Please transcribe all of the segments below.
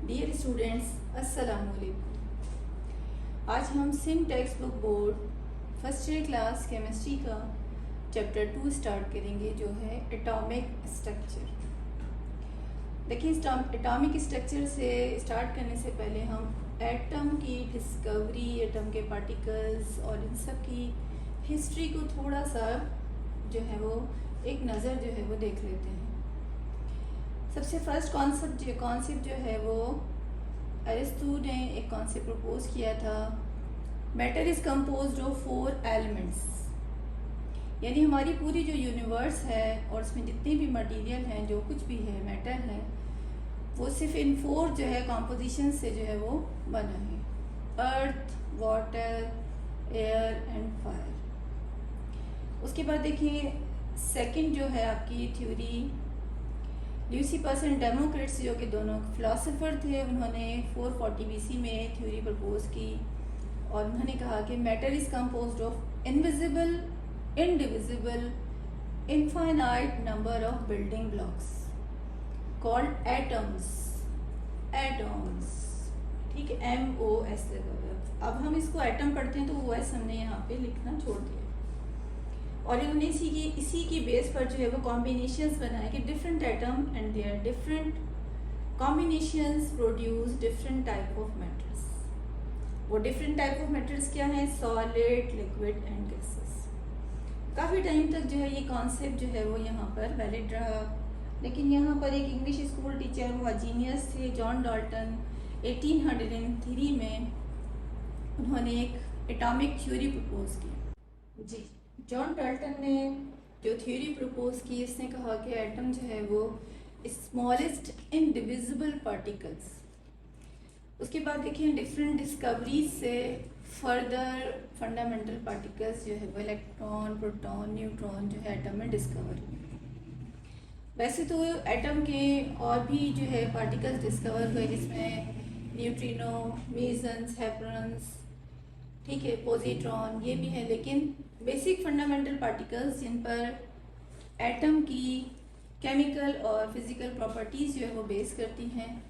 Dear students, अस्सलाम वालेकुम। आज हम SIM text book board first year class chemistry का चैप्टर 2 स्टार्ट करेंगे, जो है एटॉमिक स्ट्रक्चर। देखिए, एटॉमिक स्ट्रक्चर से स्टार्ट करने से पहले हम एटम की डिस्कवरी, एटम के पार्टिकल्स और इन सब की हिस्ट्री को थोड़ा सा जो है वो एक नज़र जो है वो देख लेते हैं। सबसे फर्स्ट कॉन्सेप्ट जो है वो अरिस्टो ने एक कॉन्सेप्ट प्रपोज किया था। Matter is composed of 4 elements, यानी हमारी पूरी जो यूनिवर्स है और उसमें जितनी भी मटेरियल हैं, जो कुछ भी है मैटर है, वो सिर्फ इन 4 जो है कॉम्पोजिशन से जो है वो बना है: अर्थ, वाटर, एयर एंड फायर। उसके बाद देखिए, सेकंड जो है आपकी थ्योरी, ल्यूसीफस एंड डेमोक्रिटस, जो कि दोनों फिलोसोफर थे, उन्होंने 440 BC में थ्योरी प्रपोज की और उन्होंने कहा कि matter is composed of invisible, indivisible, infinite number of building blocks called atoms. ठीक है, MOS लगा हुआ। अब हम इसको एटम पढ़ते हैं तो OS हमने यहाँ पे लिखना छोड़ दिया, और इन्होंने इसी की बेस पर जो है वो कॉम्बिनेशंस बनाए कि different atom and there different combinations produce different type of matters. वो डिफरेंट टाइप ऑफ मैटर्स क्या हैं? Solid, liquid and gases. काफ़ी टाइम तक जो है ये कॉन्सेप्ट जो है वो यहाँ पर वैलिड रहा, लेकिन यहाँ पर एक इंग्लिश स्कूल टीचर हुआ जीनियस थे, जॉन डाल्टन। 1803 में उन्होंने एक एटॉमिक थ्योरी प्रपोज की। जी, जॉन डाल्टन ने जो थ्योरी प्रपोज की, उसने कहा कि एटम जो है वो स्मॉलेस्ट इनडिविजिबल पार्टिकल्स। उसके बाद देखिए, डिफरेंट डिस्कवरीज से फर्दर फंडामेंटल पार्टिकल्स जो है वो इलेक्ट्रॉन, प्रोटॉन, न्यूट्रॉन जो है एटम में डिस्कवर हुए। वैसे तो एटम के और भी जो है पार्टिकल्स डिस्कवर हुए, जिसमें न्यूट्रिनो, मेसन्स, हेब्रॉन्स, ठीक है, पॉजिट्रॉन, ये भी है। लेकिन बेसिक फंडामेंटल पार्टिकल्स जिन पर एटम की केमिकल और फिजिकल प्रॉपर्टीज़ जो है वो बेस करती हैं,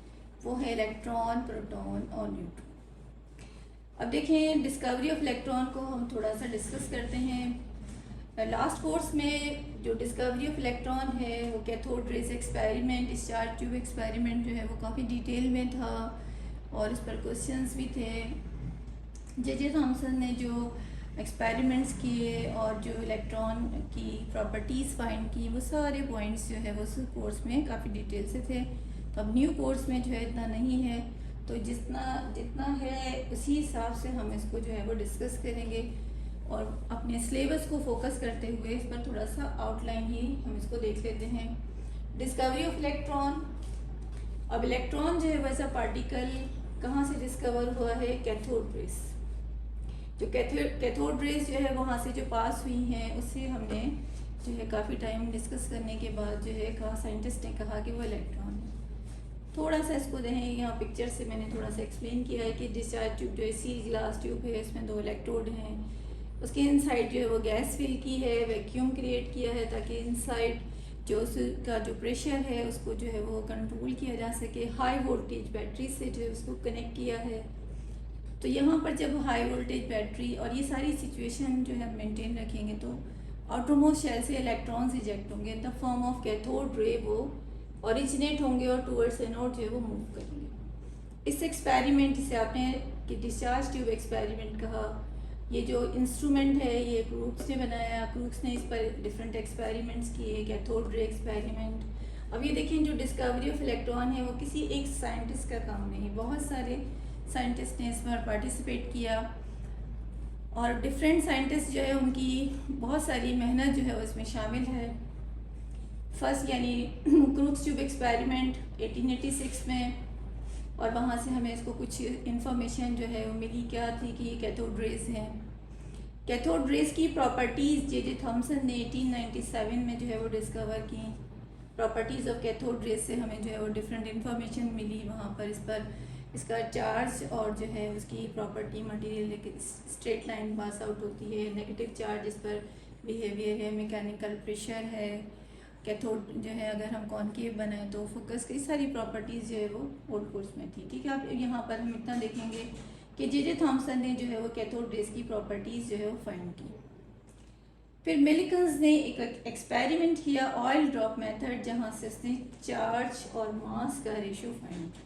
वो है इलेक्ट्रॉन, प्रोटॉन और न्यूट्रॉन। अब देखें, डिस्कवरी ऑफ इलेक्ट्रॉन को हम थोड़ा सा डिस्कस करते हैं। लास्ट कोर्स में जो डिस्कवरी ऑफ इलेक्ट्रॉन है वो cathode rays experiment, discharge tube experiment जो है वो काफ़ी डिटेल में था और इस पर क्वेश्चंस भी थे। जे थॉमसन ने जो एक्सपेरिमेंट्स किए और जो इलेक्ट्रॉन की प्रॉपर्टीज़ फाइंड की, वो सारे पॉइंट्स जो है वो उस कोर्स में काफ़ी डिटेल से थे। तो अब न्यू कोर्स में जो है इतना नहीं है, तो जितना है उसी हिसाब से हम इसको जो है वो डिस्कस करेंगे और अपने सिलेबस को फोकस करते हुए इस पर थोड़ा सा आउटलाइन ही हम इसको देख लेते हैं। Discovery of electron. अब इलेक्ट्रॉन जो है वैसा पार्टिकल कहाँ से डिस्कवर हुआ है? Cathode rays. जो कैथोड रेज जो है वहाँ से जो पास हुई हैं, उससे हमने जो है काफ़ी टाइम डिस्कस करने के बाद जो है कहा, साइंटिस्ट ने कहा कि वो इलेक्ट्रॉन है। थोड़ा सा इसको देखें, यहाँ पिक्चर से मैंने थोड़ा सा एक्सप्लेन किया है कि डिस्चार्ज ट्यूब जो है सी ग्लास ट्यूब है, इसमें 2 इलेक्ट्रोड हैं। उसके इनसाइड जो है वो गैस फिल की है, वैक्यूम क्रिएट किया है ताकि इनसाइड जो उसका जो प्रेशर है उसको जो है वो कंट्रोल किया जा सके। हाई वोल्टेज बैटरी से जो है उसको कनेक्ट किया है। तो यहाँ पर जब हाई वोल्टेज बैटरी और ये सारी सिचुएशन जो है मेंटेन रखेंगे तो आउटरमोस्ट शेल से इलेक्ट्रॉन्स इजेक्ट होंगे in the form of cathode ray, वो ओरिजिनेट होंगे और टूवर्ड्स एनोड जो है वो मूव करेंगे। इस एक्सपेरिमेंट जिसे आपने कि डिस्चार्ज ट्यूब एक्सपेरिमेंट कहा, ये जो इंस्ट्रूमेंट है ये क्रूक्स ने बनाया। क्रूक्स ने इस पर डिफरेंट एक्सपेरिमेंट्स किए, कैथोड रे एक्सपेरिमेंट। अब ये देखिए, जो डिस्कवरी ऑफ इलेक्ट्रॉन है वो किसी एक साइंटिस्ट का काम नहीं, बहुत सारे साइंटिस्ट ने इस पर पार्टिसिपेट किया और डिफरेंट साइंटिस्ट जो है उनकी बहुत सारी मेहनत जो है वो इसमें शामिल है। फर्स्ट यानी क्रूक्स ट्यूब एक्सपेरिमेंट 1886 में, और वहाँ से हमें इसको कुछ इन्फॉर्मेशन जो है वो मिली। क्या थी कि कैथोड रेज हैं। कैथोड रेज की प्रॉपर्टीज़ जे थॉमसन ने 1897 में जो है वो डिस्कवर की। प्रॉपर्टीज़ ऑफ कैथोड रेज से हमें जो है वो डिफरेंट इन्फॉर्मेशन मिली वहाँ पर। इस पर इसका चार्ज और जो है उसकी property, material straight line pass out होती है। नेगेटिव चार्ज इस पर बिहेवियर है, मैकेनिकल प्रेशर है, कैथोड जो है अगर हम कॉनकेव बनाए तो फोकस की सारी प्रॉपर्टीज़ जो है वो ओल्ड कोर्स में थी। ठीक है, आप यहाँ पर हम इतना देखेंगे कि जे थॉमसन ने जो है वो कैथोड रेज की प्रॉपर्टीज़ जो है वो फाइंड की। फिर मिलिकन्स ने एक एक्सपेरिमेंट किया ऑयल ड्रॉप मेथड, जहाँ से उसने चार्ज और मास का रेशो फाइंड किया।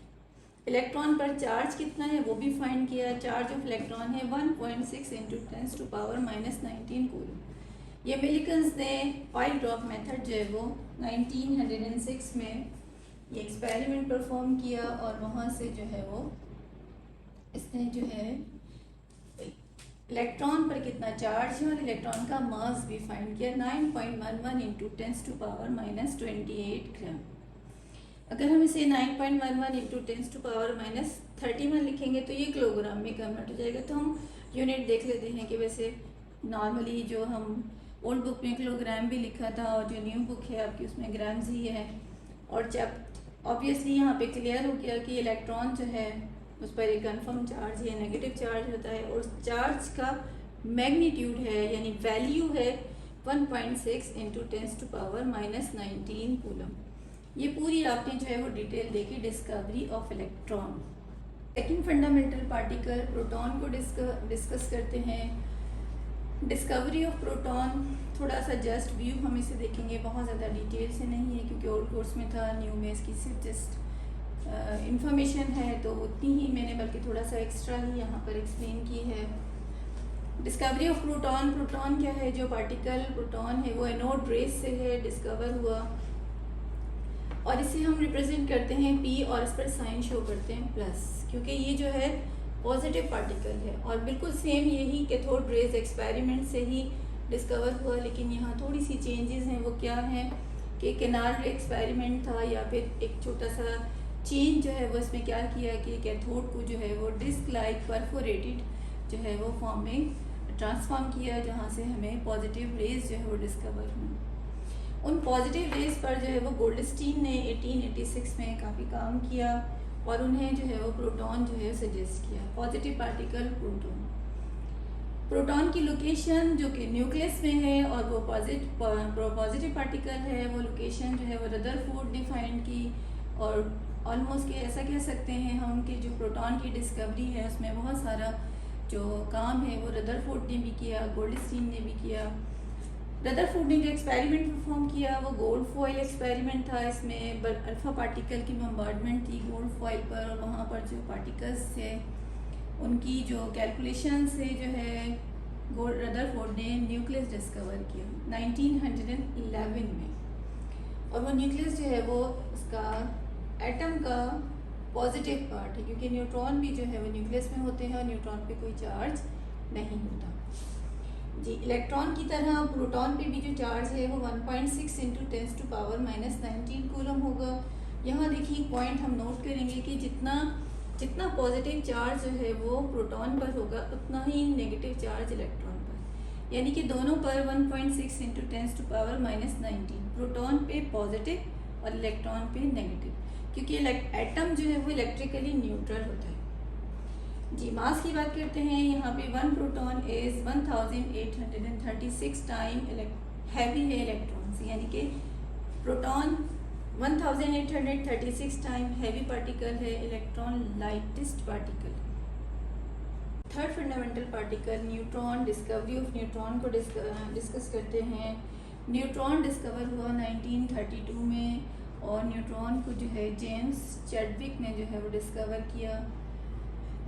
इलेक्ट्रॉन पर चार्ज कितना है वो भी फाइंड किया। चार्ज ऑफ इलेक्ट्रॉन है 1.6 × 10⁻⁻19 कूलम। ये मिलिकन्स ने ऑयल ड्रॉप मेथड जो है वो 1906 में ये एक्सपेरिमेंट परफॉर्म किया और वहाँ से जो है वो इसने जो है इलेक्ट्रॉन पर कितना चार्ज है और इलेक्ट्रॉन का मास भी फाइंड किया 9.11 × 10⁻28 ग्राम। अगर हम इसे 9.11 × 10⁻31 लिखेंगे तो ये किलोग्राम में कन्वर्ट हो जाएगा। तो हम यूनिट देख लेते हैं कि वैसे नॉर्मली जो हम ओल्ड बुक में किलोग्राम भी लिखा था और जो न्यू बुक है आपकी उसमें ग्राम्स ही है। और जब ऑब्वियसली यहाँ पे क्लियर हो गया कि इलेक्ट्रॉन जो है उस पर एक कन्फर्म चार्ज या नेगेटिव चार्ज होता है और चार्ज का मैग्नीट्यूड है यानी वैल्यू है 1.6 × 10⁻⁻19 कूलम। ये पूरी आपने जो है वो डिटेल देखी discovery of electron. Second fundamental particle proton को डिस्कस करते हैं। डिस्कवरी ऑफ प्रोटॉन थोड़ा सा जस्ट व्यू हम इसे देखेंगे, बहुत ज़्यादा डिटेल से नहीं है क्योंकि ओल्ड कोर्स में था, न्यू में इसकी सिर्फ जस्ट इंफॉर्मेशन है तो उतनी ही मैंने बल्कि थोड़ा सा एक्स्ट्रा ही यहाँ पर एक्सप्लेन की है। डिस्कवरी ऑफ प्रोटॉन, प्रोटॉन क्या है, जो पार्टिकल प्रोटॉन है वो एनोड रेस से है डिस्कवर हुआ और इसे हम रिप्रेजेंट करते हैं P और इस पर साइन शो करते हैं प्लस, क्योंकि ये जो है पॉजिटिव पार्टिकल है। और बिल्कुल सेम यही कैथोड रेज एक्सपेरिमेंट से ही डिस्कवर हुआ, लेकिन यहाँ थोड़ी सी चेंजेस हैं। वो क्या है कि केनार्ड एक्सपेरिमेंट था या फिर एक छोटा सा चेंज जो है वो इसमें क्या किया कि कैथोड को जो है वो डिस्क लाइक परफोरेटेड जो है वो फॉर्म में ट्रांसफॉर्म किया, जहाँ से हमें पॉजिटिव रेज जो है वो डिस्कवर हुई। उन पॉजिटिव रेज पर जो है वो गोल्डस्टीन ने 1886 में काफ़ी काम किया और उन्हें जो है वो प्रोटॉन जो है सजेस्ट किया, पॉजिटिव पार्टिकल प्रोटॉन। प्रोटॉन की लोकेशन जो कि न्यूक्लियस में है और वो पॉजिटिव पार्टिकल है, वो लोकेशन जो है वो रदरफोर्ड ने फाइंड की। और ऑलमोस्ट के ऐसा कह सकते हैं हम कि जो प्रोटॉन की डिस्कवरी है उसमें बहुत सारा जो काम है वो रदरफोर्ड ने भी किया, गोल्डस्टीन ने भी किया। रदरफोर्ड ने जो एक्सपेरिमेंट परफॉर्म किया वो गोल्ड फॉइल एक्सपेरिमेंट था। इसमें अल्फ़ा पार्टिकल की बम्बार्डमेंट थी गोल्ड फॉइल पर और वहाँ पर जो पार्टिकल्स थे उनकी जो कैलकुलेशन से जो है रदरफोर्ड ने न्यूक्लियस डिस्कवर किया 1911 में। और वो न्यूक्लियस जो है वो उसका एटम का पॉजिटिव पार्ट है, क्योंकि न्यूट्रॉन भी जो है वो न्यूक्लियस में होते हैं और न्यूट्रॉन पे कोई चार्ज नहीं होता जी। इलेक्ट्रॉन की तरह प्रोटॉन पे भी जो चार्ज है वो 1.6 × 10⁻⁻19 कूलम होगा। यहाँ देखिए पॉइंट हम नोट करेंगे कि जितना पॉजिटिव चार्ज जो है वो प्रोटॉन पर होगा उतना ही नेगेटिव चार्ज इलेक्ट्रॉन पर, यानी कि दोनों पर 1.6 × 10⁻⁻19 प्रोटॉन पे पॉजिटिव और इलेक्ट्रॉन पे नेगेटिव, क्योंकि एटम जो है वो इलेक्ट्रिकली न्यूट्रल होता है जी। मास की बात करते हैं, यहाँ पे 1 प्रोटॉन इज़ 1836 टाइम हैवी है इलेक्ट्रॉन से, यानी कि प्रोटॉन 1836 टाइम हैवी पार्टिकल है, electron lightest particle. Third fundamental particle neutron, discovery of neutron को डिस्कस करते हैं। न्यूट्रॉन डिस्कवर हुआ 1932 में और न्यूट्रॉन को जो है जेम्स चैडविक ने जो है वो डिस्कवर किया।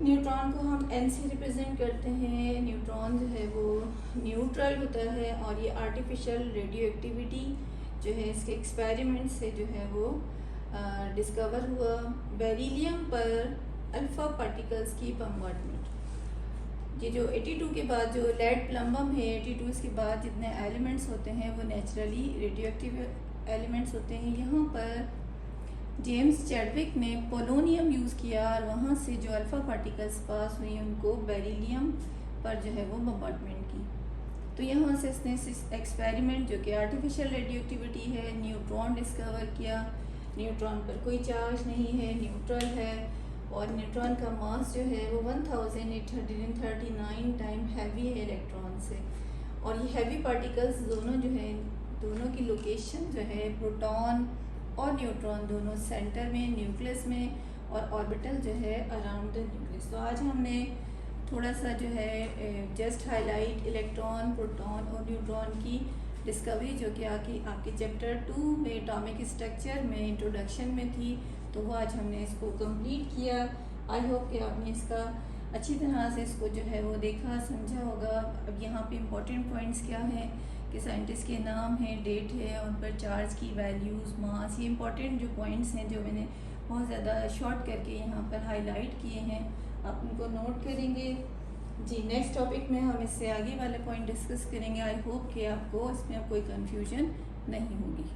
न्यूट्रॉन को हम N से रिप्रेजेंट करते हैं। न्यूट्रॉन जो है वो न्यूट्रल होता है और ये आर्टिफिशियल रेडियो एक्टिविटी जो है इसके एक्सपेरिमेंट से जो है वो डिस्कवर हुआ। बेरिलियम पर अल्फ़ा पार्टिकल्स की बम्बार्डमेंट, ये जो 82 के बाद जो लेड प्लम्बम है 82 के बाद जितने एलिमेंट्स होते हैं वो नेचुरली रेडियो एक्टिव एलिमेंट्स होते हैं। यहाँ पर जेम्स चैडविक ने पोलोनियम यूज़ किया और वहाँ से जो अल्फ़ा पार्टिकल्स पास हुई उनको बेरिलियम पर जो है वो बम्बार्डमेंट की। तो यहाँ से इसने एक्सपेरिमेंट जो कि आर्टिफिशियल रेडियो एक्टिविटी है न्यूट्रॉन डिस्कवर किया। न्यूट्रॉन पर कोई चार्ज नहीं है, न्यूट्रल है और न्यूट्रॉन का मास जो है वो 1839 टाइम हैवी है इलेक्ट्रॉन से। और ये हैवी पार्टिकल्स दोनों जो है दोनों की लोकेशन जो है प्रोटॉन और न्यूट्रॉन दोनों सेंटर में, न्यूक्लियस में, और ऑर्बिटल जो है अराउंड द न्यूक्लियस। तो आज हमने थोड़ा सा जो है जस्ट हाईलाइट इलेक्ट्रॉन, प्रोटॉन और न्यूट्रॉन की डिस्कवरी जो कि आपके चैप्टर 2 में एटॉमिक स्ट्रक्चर में इंट्रोडक्शन में थी, तो वो आज हमने इसको कंप्लीट किया। आई होप कि आपने इसका अच्छी तरह से इसको जो है वो देखा, समझा होगा। अब यहाँ पे इम्पोर्टेंट पॉइंट्स क्या हैं कि साइंटिस्ट के नाम है, डेट है, उन पर चार्ज की वैल्यूज़, मास, ये इंपॉर्टेंट जो पॉइंट्स हैं जो मैंने बहुत ज़्यादा शॉर्ट करके यहाँ पर हाईलाइट किए हैं, आप उनको नोट करेंगे। जी, नेक्स्ट टॉपिक में हम इससे आगे वाले पॉइंट डिस्कस करेंगे। आई होप कि आपको इसमें अब कोई कन्फ्यूजन नहीं होगी।